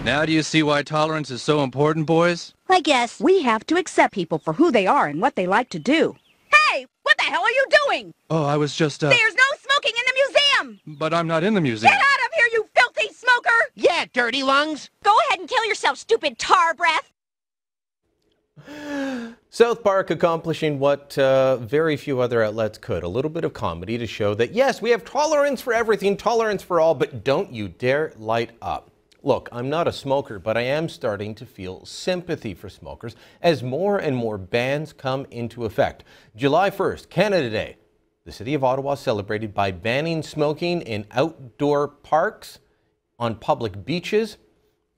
Now do you see why tolerance is so important, boys? I guess we have to accept people for who they are and what they like to do. Hey, what the hell are you doing? Oh, I was just, There's no smoking in the museum! But I'm not in the museum. Get out of here, you filthy smoker! Yeah, dirty lungs. Go ahead and kill yourself, stupid tar breath! South Park accomplishing what very few other outlets could. A little bit of comedy to show that, yes, we have tolerance for everything, tolerance for all, but don't you dare light up. Look, I'm not a smoker, but I am starting to feel sympathy for smokers as more and more bans come into effect. July 1st, Canada Day. The City of Ottawa celebrated by banning smoking in outdoor parks, on public beaches.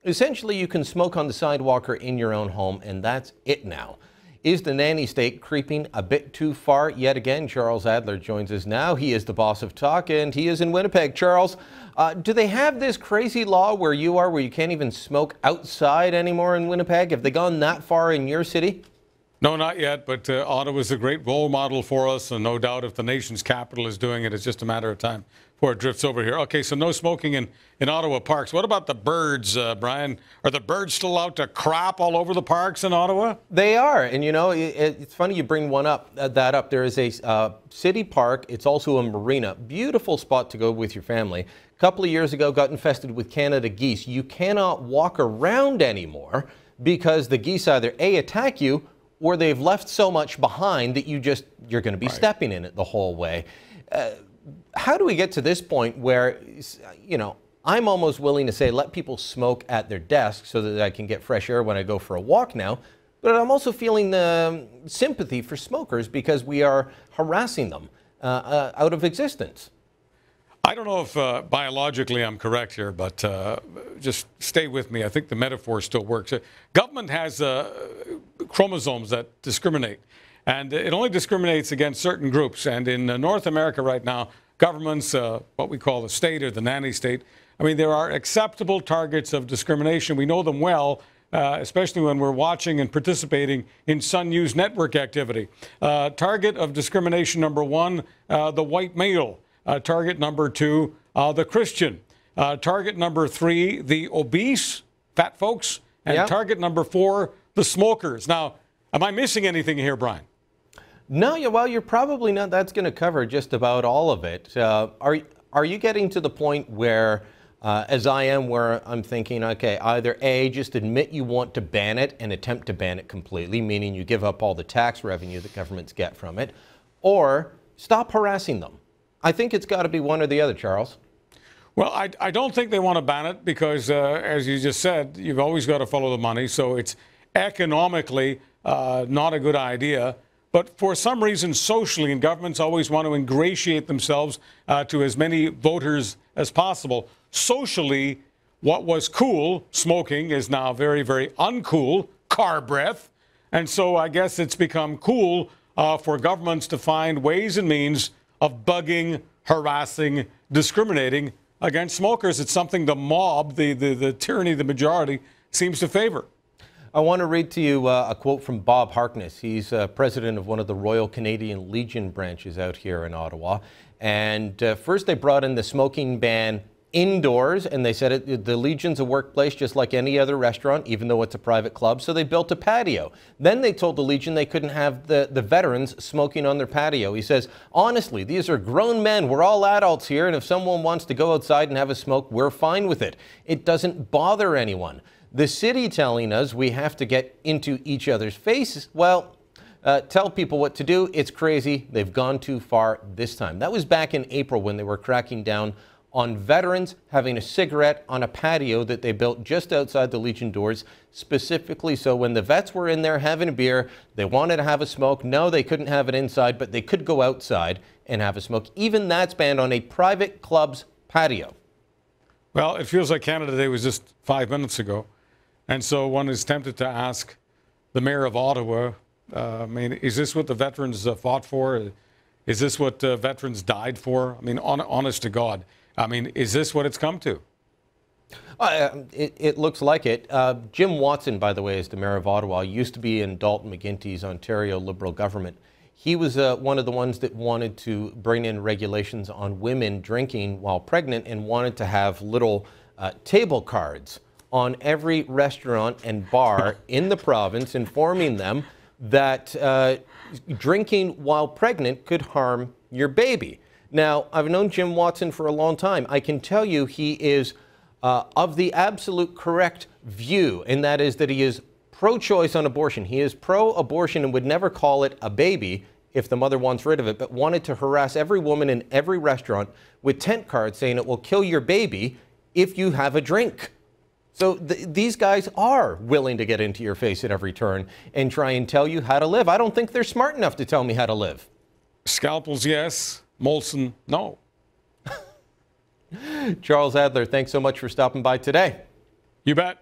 Essentially, you can smoke on the sidewalk or in your own home, and that's it now. Is the nanny state creeping a bit too far? Yet again, Charles Adler joins us now. He is the boss of Talk, and he is in Winnipeg. Charles, do they have this crazy law where you are, where you can't even smoke outside anymore in Winnipeg? Have they gone that far in your city? No, not yet, but Ottawa is a great role model for us, and no doubt if the nation's capital is doing it, it's just a matter of time before it drifts over here. Okay, so no smoking in Ottawa parks. What about the birds, Brian? Are the birds still out to crap all over the parks in Ottawa? They are, and you know, it's funny you bring that up. There is a city park. It's also a marina. Beautiful spot to go with your family. A couple of years ago, got infested with Canada geese. You cannot walk around anymore because the geese either A, attack you, or they've left so much behind that you're going to be stepping in it the whole way. How do we get to this point where, you know, I'm almost willing to say let people smoke at their desk so that I can get fresh air when I go for a walk now, but I'm also feeling sympathy for smokers because we are harassing them out of existence. I don't know if biologically I'm correct here, but just stay with me. I think the metaphor still works. Government has chromosomes that discriminate, and it only discriminates against certain groups. And in North America right now, governments, what we call the state or the nanny state, I mean, there are acceptable targets of discrimination. We know them well, especially when we're watching and participating in Sun News network activity. Target of discrimination number one, the white male. Target number two, the Christian. Target number three, the obese, fat folks. And target number four, the smokers. Now, am I missing anything here, Brian? No, well, you're probably not. That's going to cover just about all of it. Are you getting to the point where, as I am, where I'm thinking, okay, either A, just admit you want to ban it and attempt to ban it completely, meaning you give up all the tax revenue that governments get from it, or stop harassing them? I think it's got to be one or the other, Charles. Well, I don't think they want to ban it because, as you just said, you've always got to follow the money. So it's economically not a good idea. But for some reason, socially, and governments always want to ingratiate themselves to as many voters as possible. Socially, what was cool, smoking, is now very, very uncool, car breath. And so I guess it's become cool for governments to find ways and means of bugging, harassing, discriminating against smokers. It's something the mob, the tyranny of the majority, seems to favor. I want to read to you a quote from Bob Harkness. He's president of one of the Royal Canadian Legion branches out here in Ottawa. And first they brought in the smoking ban indoors, and they said the Legion's a workplace just like any other restaurant, even though it's a private club, so they built a patio. Then they told the Legion they couldn't have the veterans smoking on their patio. He says, honestly, these are grown men. We're all adults here, and if someone wants to go outside and have a smoke, we're fine with it. It doesn't bother anyone. The city telling us we have to get into each other's faces, well, tell people what to do. It's crazy. They've gone too far this time. That was back in April when they were cracking down on veterans having a cigarette on a patio that they built just outside the Legion doors, specifically so when the vets were in there having a beer, they wanted to have a smoke. No, they couldn't have it inside, but they could go outside and have a smoke. Even that's banned on a private club's patio. Well, it feels like Canada Day was just 5 minutes ago. And so one is tempted to ask the mayor of Ottawa, I mean, is this what the veterans fought for? Is this what veterans died for? I mean, honest to God. I mean, is this what it's come to? It looks like it. Jim Watson, by the way, is the mayor of Ottawa. Used to be in Dalton McGuinty's Ontario Liberal government. He was one of the ones that wanted to bring in regulations on women drinking while pregnant and wanted to have little table cards on every restaurant and bar in the province, informing them that drinking while pregnant could harm your baby. Now, I've known Jim Watson for a long time. I can tell you he is of the absolute correct view, and that is that he is pro-choice on abortion. He is pro-abortion and would never call it a baby if the mother wants rid of it, but wanted to harass every woman in every restaurant with tent cards saying it will kill your baby if you have a drink. So these guys are willing to get into your face at every turn and try and tell you how to live. I don't think they're smart enough to tell me how to live. Scalpels, yes. Molson, no. Charles Adler, thanks so much for stopping by today. You bet.